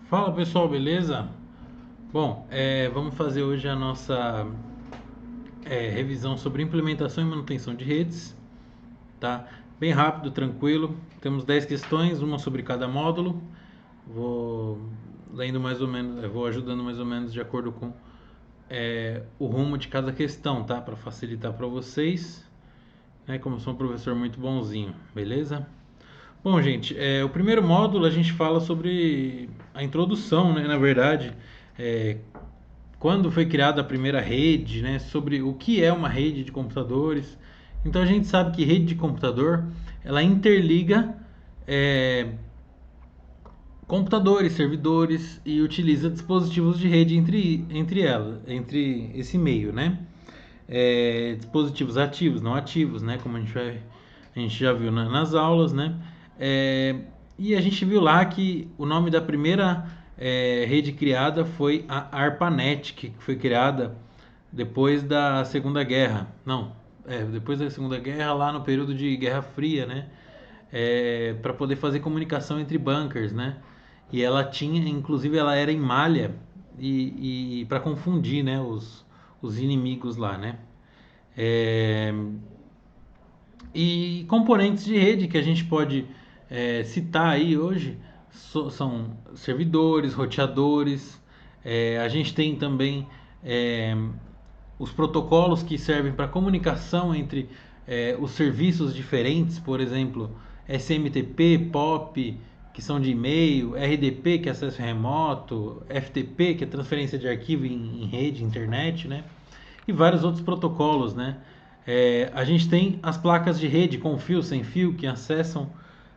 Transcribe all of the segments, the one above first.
Fala pessoal, beleza? Bom, vamos fazer hoje a nossa revisão sobre implementação e manutenção de redes, tá? Bem rápido, tranquilo. Temos 10 questões, uma sobre cada módulo. Vou lendo mais ou menos, vou ajudando mais ou menos de acordo com o rumo de cada questão, tá? Para facilitar para vocês, né? Como eu sou um professor muito bonzinho, beleza? Bom, gente, o primeiro módulo a gente fala sobre a introdução, né? Na verdade, é, quando foi criada a primeira rede, né, sobre o que é uma rede de computadores. Então a gente sabe que rede de computador ela interliga é, computadores, servidores e utiliza dispositivos de rede entre ela, entre esse meio, né? Dispositivos ativos, não ativos, né? Como a gente já viu nas aulas, né? É, e a gente viu lá que o nome da primeira rede criada foi a ARPANET, que foi criada depois da Segunda Guerra. Não, depois da Segunda Guerra, lá no período de Guerra Fria, né? Para poder fazer comunicação entre bunkers, né? E ela tinha, inclusive, ela era em malha e para confundir, né? Os inimigos lá, né? É, e componentes de rede que a gente pode citar aí hoje são servidores, roteadores. A gente tem também é, os protocolos que servem para comunicação entre os serviços diferentes, por exemplo, SMTP, POP, que são de e-mail, RDP, que é acesso remoto, FTP, que é transferência de arquivo em rede, internet, né? E vários outros protocolos, né? A gente tem as placas de rede com fio, sem fio, que acessam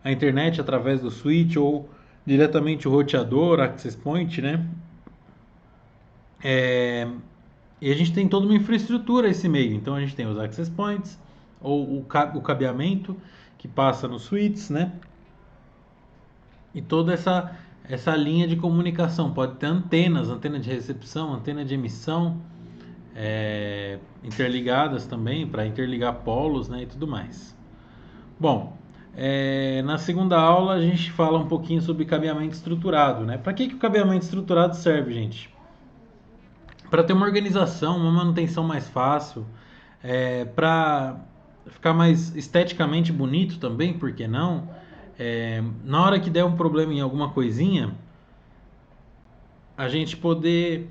a internet através do switch ou diretamente o roteador, access point, né? É, e a gente tem toda uma infraestrutura esse meio. Então a gente tem os access points, ou o cabeamento que passa nos switches, né? E toda essa linha de comunicação. Pode ter antenas, antena de recepção, antena de emissão, interligadas também, para interligar polos, né, e tudo mais. Bom, na segunda aula a gente fala um pouquinho sobre cabeamento estruturado, né? Para que o cabeamento estruturado serve, gente? Para ter uma organização, uma manutenção mais fácil, para ficar mais esteticamente bonito também, por que não? Na hora que der um problema em alguma coisinha, a gente poder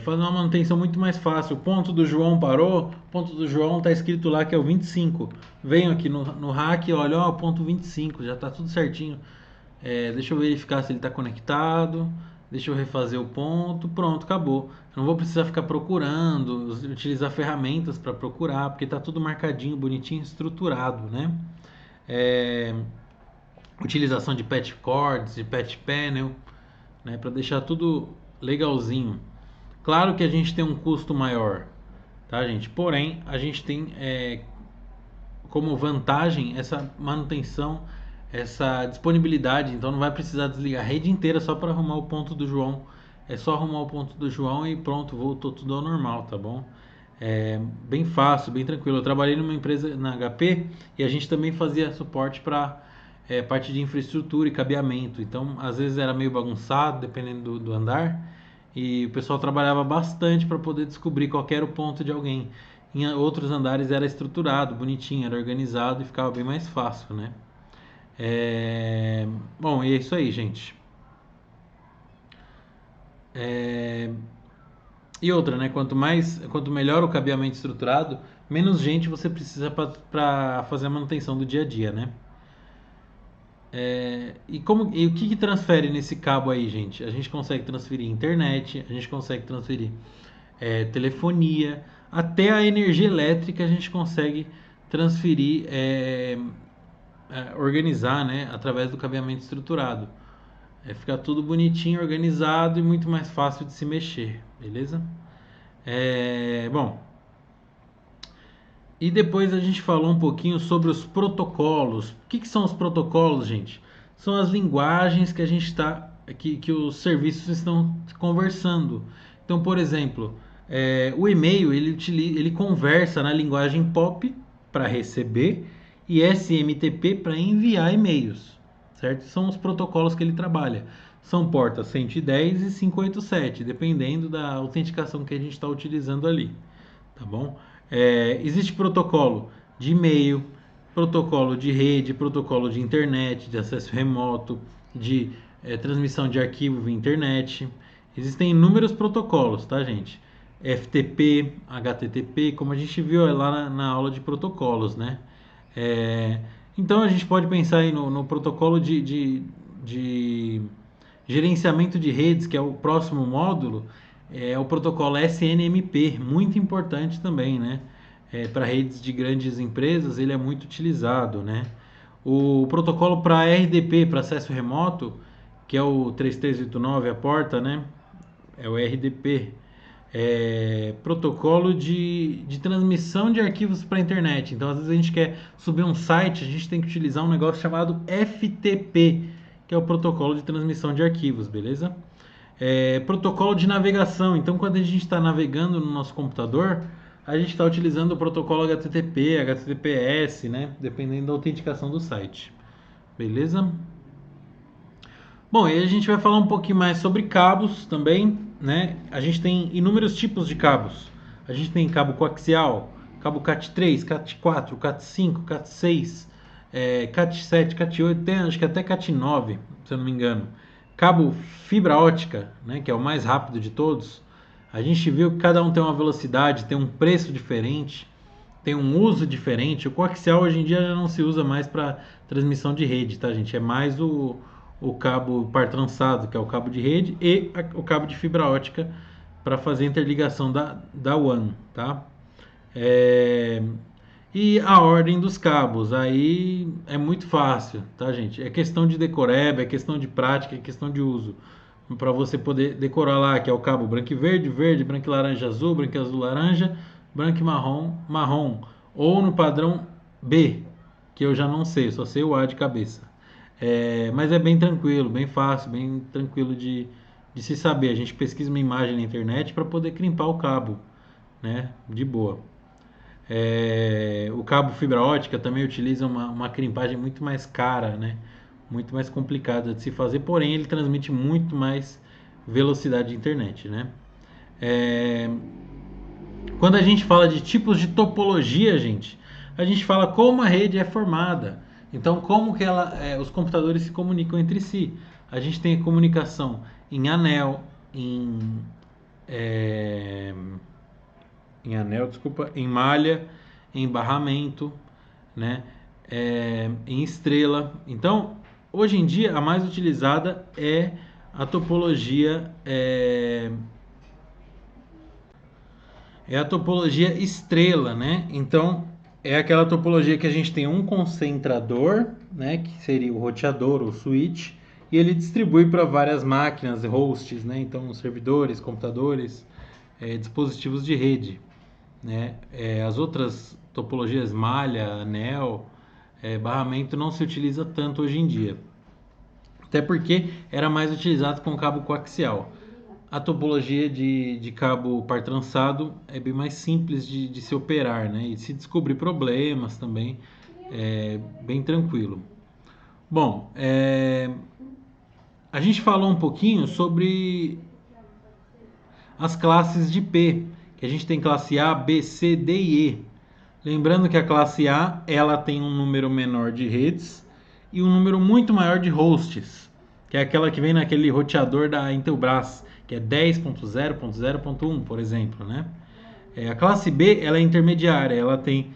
fazer uma manutenção muito mais fácil. O ponto do João parou, o ponto do João está escrito lá que é o 25. Venho aqui no hack, olha, ó, o ponto 25, já está tudo certinho. Deixa eu verificar se ele está conectado. Deixa eu refazer o ponto. Pronto, acabou. Eu não vou precisar ficar procurando, utilizar ferramentas para procurar, porque está tudo marcadinho, bonitinho, estruturado, né? É, Utilização de patch cords, de patch panel, né? Para deixar tudo legalzinho. Claro que a gente tem um custo maior, tá, gente? Porém, a gente tem como vantagem essa manutenção, essa disponibilidade. Então não vai precisar desligar a rede inteira só para arrumar o ponto do João. É só arrumar o ponto do João e pronto, voltou tudo ao normal, tá bom? Bem fácil, bem tranquilo. Eu trabalhei numa empresa na HP e a gente também fazia suporte para parte de infraestrutura e cabeamento. Então, às vezes era meio bagunçado, dependendo do andar, e o pessoal trabalhava bastante para poder descobrir qual era o ponto de alguém. Em outros andares era estruturado, bonitinho, era organizado e ficava bem mais fácil, né? Bom, e é isso aí, gente. É, E outra, né? Quanto melhor o cabeamento estruturado, menos gente você precisa para fazer a manutenção do dia a dia, né? E o que transfere nesse cabo aí, gente? A gente consegue transferir internet, a gente consegue transferir telefonia, até a energia elétrica a gente consegue transferir, organizar, né, através do cabeamento estruturado. Fica tudo bonitinho, organizado e muito mais fácil de se mexer, beleza? Bom, e depois a gente falou um pouquinho sobre os protocolos. O que são os protocolos, gente? São as linguagens que a gente está, que os serviços estão conversando. Então, por exemplo, o e-mail ele conversa na linguagem POP para receber e SMTP para enviar e-mails, certo? São os protocolos que ele trabalha. são portas 110 e 587, dependendo da autenticação que a gente está utilizando ali, tá bom? Existe protocolo de e-mail, protocolo de rede, protocolo de internet, de acesso remoto, de transmissão de arquivo via internet. Existem inúmeros protocolos, tá, gente? FTP, HTTP, como a gente viu lá na aula de protocolos, né? É, então a gente pode pensar aí no protocolo de gerenciamento de redes, que é o próximo módulo, é o protocolo SNMP, muito importante também, né? Para redes de grandes empresas, ele é muito utilizado, né? O protocolo para RDP, para acesso remoto, que é o 3389, a porta, né? É o RDP. Protocolo de transmissão de arquivos para a internet. Então, às vezes a gente quer subir um site, a gente tem que utilizar um negócio chamado FTP, que é o protocolo de transmissão de arquivos, beleza? Protocolo de navegação. Então, quando a gente está navegando no nosso computador, a gente está utilizando o protocolo HTTP, HTTPS, né? Dependendo da autenticação do site. Beleza? Bom, e a gente vai falar um pouquinho mais sobre cabos também, né? A gente tem inúmeros tipos de cabos. A gente tem cabo coaxial, cabo Cat3, Cat4, Cat5, Cat6, Cat7, Cat8, tem acho que até Cat9, se eu não me engano. Cabo fibra ótica, né, que é o mais rápido de todos. A gente viu que cada um tem uma velocidade, tem um preço diferente, tem um uso diferente. O coaxial hoje em dia já não se usa mais para transmissão de rede, tá, gente? É mais o cabo par trançado, que é o cabo de rede, e o cabo de fibra ótica para fazer a interligação da WAN, tá? É, E a ordem dos cabos, aí é muito fácil, tá, gente? É questão de decoreba, é questão de prática, é questão de uso. Para você poder decorar lá, que é o cabo branco e verde, verde, branco e laranja, azul, branco e azul, laranja, branco e marrom, marrom. Ou no padrão B, que eu já não sei, só sei o A de cabeça. Mas é bem tranquilo, bem fácil, bem tranquilo de se saber. A gente pesquisa uma imagem na internet para poder crimpar o cabo, né? De boa. O cabo fibra ótica também utiliza uma crimpagem muito mais cara, né? Muito mais complicada de se fazer, porém ele transmite muito mais velocidade de internet, né? É, Quando a gente fala de tipos de topologia, gente, a gente fala como a rede é formada. Então, como que os computadores se comunicam entre si. A gente tem a comunicação em anel, é, em anel, desculpa, em malha, em barramento, né? Em estrela. Então, hoje em dia, a mais utilizada a topologia é a topologia estrela, né? Então, é aquela topologia que a gente tem um concentrador, né? Que seria o roteador ou switch, e ele distribui para várias máquinas, hosts, né? Então, servidores, computadores, dispositivos de rede, né? As outras topologias, malha, anel, barramento, não se utiliza tanto hoje em dia. Até porque era mais utilizado com cabo coaxial. A topologia de cabo par trançado é bem mais simples de se operar, né? E se descobrir problemas também é bem tranquilo. Bom, a gente falou um pouquinho sobre as classes de P, que a gente tem classe A, B, C, D e E. Lembrando que a classe A ela tem um número menor de redes e um número muito maior de hosts, que é aquela que vem naquele roteador da Intelbras, que é 10.0.0.1, por exemplo, né? A classe B ela é intermediária, ela tem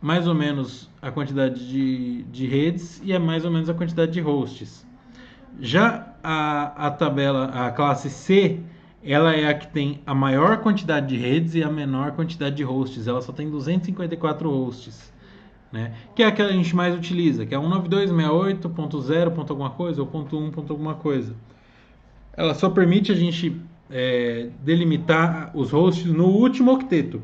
mais ou menos a quantidade de redes e é mais ou menos a quantidade de hosts. Já a classe C, ela é a que tem a maior quantidade de redes e a menor quantidade de hosts. Ela só tem 254 hosts, né? Que é a que a gente mais utiliza, que é 192.68.0. alguma coisa ou ponto .1. alguma coisa. Ela só permite a gente delimitar os hosts no último octeto.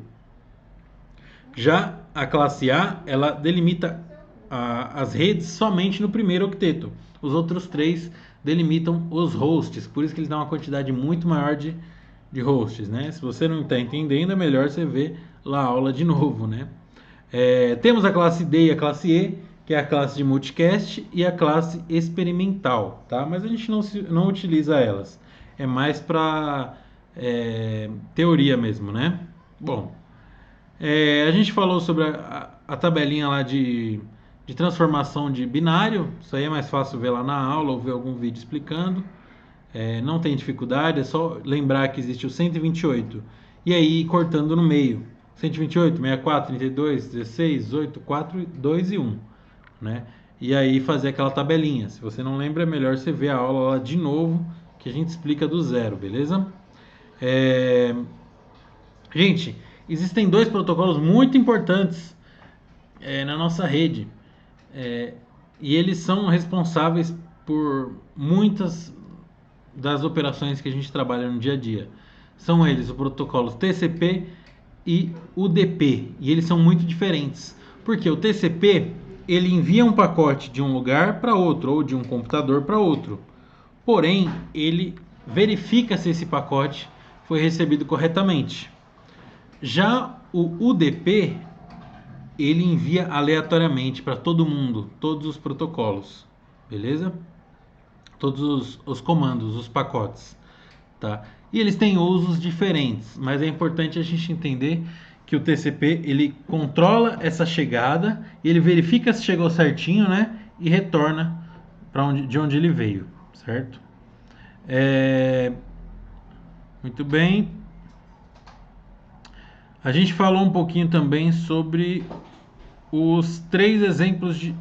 Já a classe A, ela delimita as redes somente no primeiro octeto. Os outros três delimitam os hosts, por isso que eles dão uma quantidade muito maior de hosts, né? Se você não está entendendo, é melhor você ver lá a aula de novo, né? Temos a classe D e a classe E, que é a classe de multicast e a classe experimental, tá? Mas a gente não utiliza elas. É mais para teoria mesmo, né? Bom, a gente falou sobre a tabelinha lá de transformação de binário. Isso aí é mais fácil ver lá na aula ou ver algum vídeo explicando. Não tem dificuldade, é só lembrar que existe o 128 e aí ir cortando no meio. 128, 64, 32, 16, 18, 4, 2 e 1, né? E aí fazer aquela tabelinha. Se você não lembra, é melhor você ver a aula lá de novo, que a gente explica do zero, beleza? É... Gente, existem dois protocolos muito importantes na nossa rede. E eles são responsáveis por muitas das operações que a gente trabalha no dia a dia. São eles o protocolo TCP e UDP, e eles são muito diferentes. Porque o TCP, ele envia um pacote de um lugar para outro, ou de um computador para outro. Porém, ele verifica se esse pacote foi recebido corretamente. Já o UDP, ele envia aleatoriamente para todo mundo, todos os protocolos, beleza? Todos os comandos, os pacotes, tá? E eles têm usos diferentes, mas é importante a gente entender que o TCP ele controla essa chegada, ele verifica se chegou certinho, né? E retorna de onde ele veio, certo? Muito bem. A gente falou um pouquinho também sobre os três exemplos de.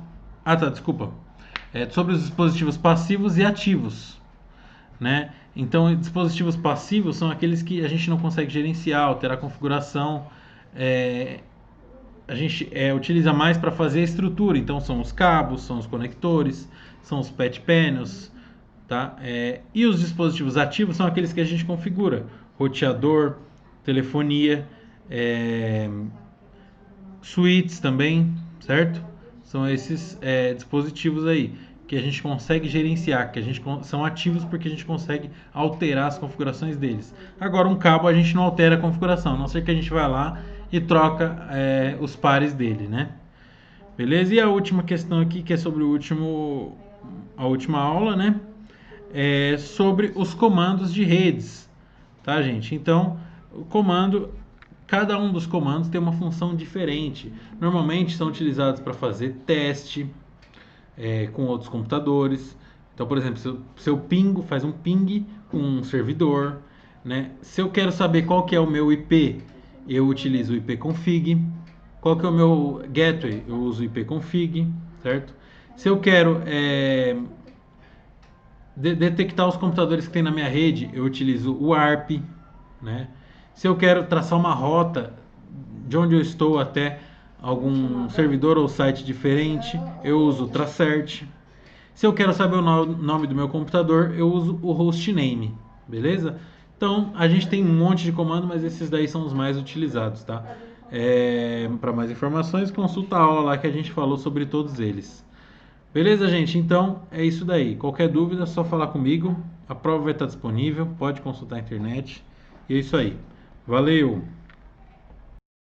Ah, tá, desculpa. Sobre os dispositivos passivos e ativos, né? Então, dispositivos passivos são aqueles que a gente não consegue gerenciar, alterar a configuração. A gente utiliza mais para fazer a estrutura. Então, são os cabos, são os conectores, são os patch panels, tá? E os dispositivos ativos são aqueles que a gente configura: roteador, telefonia, switches também, certo? São esses dispositivos aí que a gente consegue gerenciar, que são ativos porque a gente consegue alterar as configurações deles. Agora, um cabo a gente não altera a configuração, a não ser que a gente vá lá e troca os pares dele, né? Beleza? E a última questão aqui, que é sobre a última aula, né? É sobre os comandos de redes, tá, gente? Então, cada um dos comandos tem uma função diferente. Normalmente são utilizados para fazer teste com outros computadores. Então, por exemplo, se eu pingo, faz um ping com um servidor, né? Se eu quero saber qual que é o meu IP, eu utilizo o ipconfig. Qual que é o meu gateway? Eu uso o ipconfig, certo? Se eu quero detectar os computadores que tem na minha rede, eu utilizo o ARP, né? Se eu quero traçar uma rota de onde eu estou até algum servidor ou site diferente, eu uso o Tracert. Se eu quero saber o nome do meu computador, eu uso o hostname, beleza? Então, a gente tem um monte de comando, mas esses daí são os mais utilizados, tá? Para mais informações, consulta a aula lá que a gente falou sobre todos eles. Beleza, gente? Então, é isso daí. Qualquer dúvida, é só falar comigo. A prova vai estar disponível, pode consultar a internet. E é isso aí. Valeu!